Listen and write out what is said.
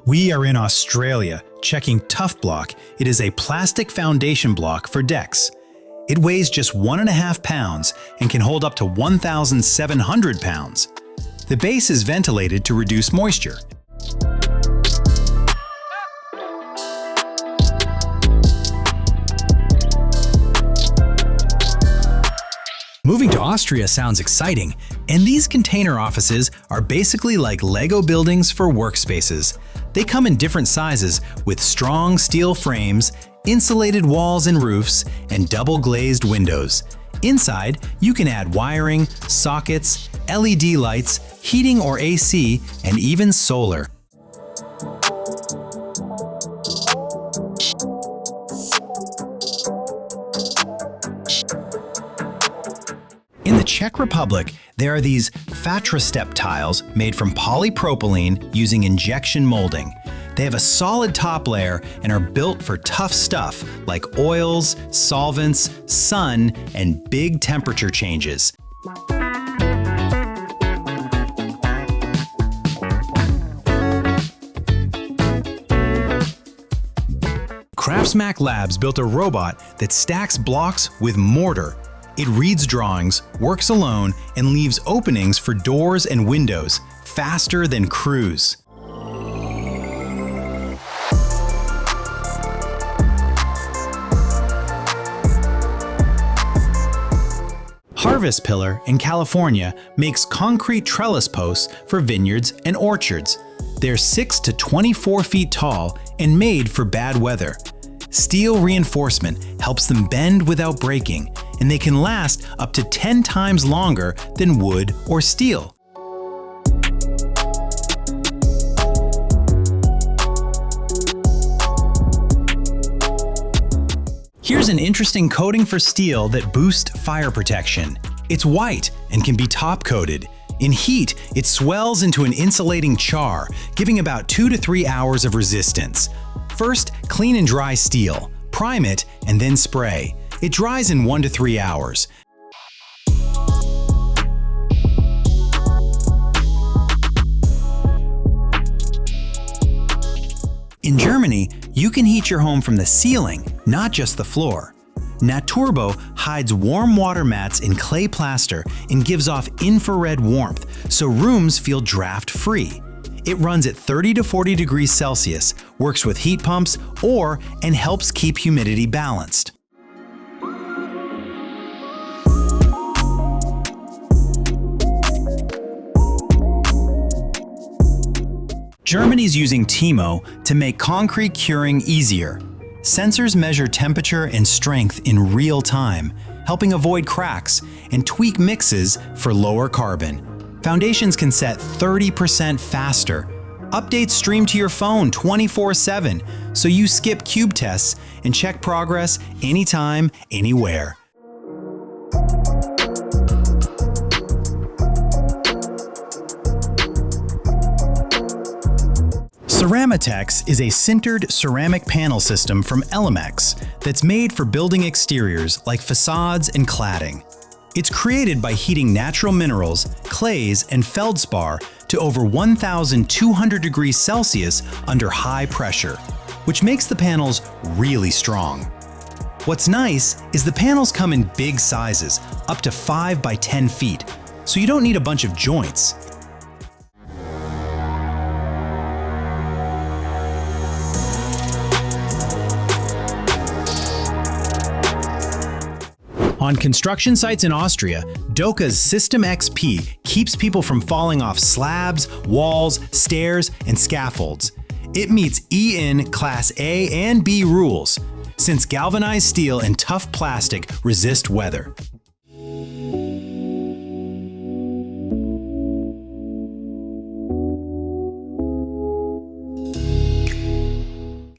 We are in Australia, checking Tough Block. It is a plastic foundation block for decks. It weighs just 1.5 pounds and can hold up to 1,700 pounds. The base is ventilated to reduce moisture. Moving to Austria sounds exciting, and these container offices are basically like Lego buildings for workspaces. They come in different sizes with strong steel frames, insulated walls and roofs, and double-glazed windows. Inside, you can add wiring, sockets, LED lights, heating or AC, and even solar. In the Czech Republic, there are these FatraStep tiles made from polypropylene using injection molding. They have a solid top layer and are built for tough stuff like oils, solvents, sun, and big temperature changes. Craftsmac Labs built a robot that stacks blocks with mortar. It reads drawings, works alone, and leaves openings for doors and windows, faster than cruise. Harvest Pillar in California makes concrete trellis posts for vineyards and orchards. They're 6 to 24 feet tall and made for bad weather. Steel reinforcement helps them bend without breaking, and they can last up to 10 times longer than wood or steel. Here's an interesting coating for steel that boosts fire protection. It's white and can be top-coated. In heat, it swells into an insulating char, giving about 2 to 3 hours of resistance. First, clean and dry steel, prime it, and then spray. It dries in 1 to 3 hours. In Germany, you can heat your home from the ceiling, not just the floor. Naturbo hides warm water mats in clay plaster and gives off infrared warmth, so rooms feel draft-free. It runs at 30 to 40 degrees Celsius, works with heat pumps, and helps keep humidity balanced. Germany's using Timo to make concrete curing easier. Sensors measure temperature and strength in real time, helping avoid cracks and tweak mixes for lower carbon. Foundations can set 30% faster. Updates stream to your phone 24/7, so you skip cube tests and check progress anytime, anywhere. Ceramatex is a sintered ceramic panel system from Elemex that's made for building exteriors like facades and cladding. It's created by heating natural minerals, clays, and feldspar to over 1,200 degrees Celsius under high pressure, which makes the panels really strong. What's nice is the panels come in big sizes, up to 5 by 10 feet, so you don't need a bunch of joints. On construction sites in Austria, Doka's System XP keeps people from falling off slabs, walls, stairs, and scaffolds. It meets EN Class A and B rules, since galvanized steel and tough plastic resist weather.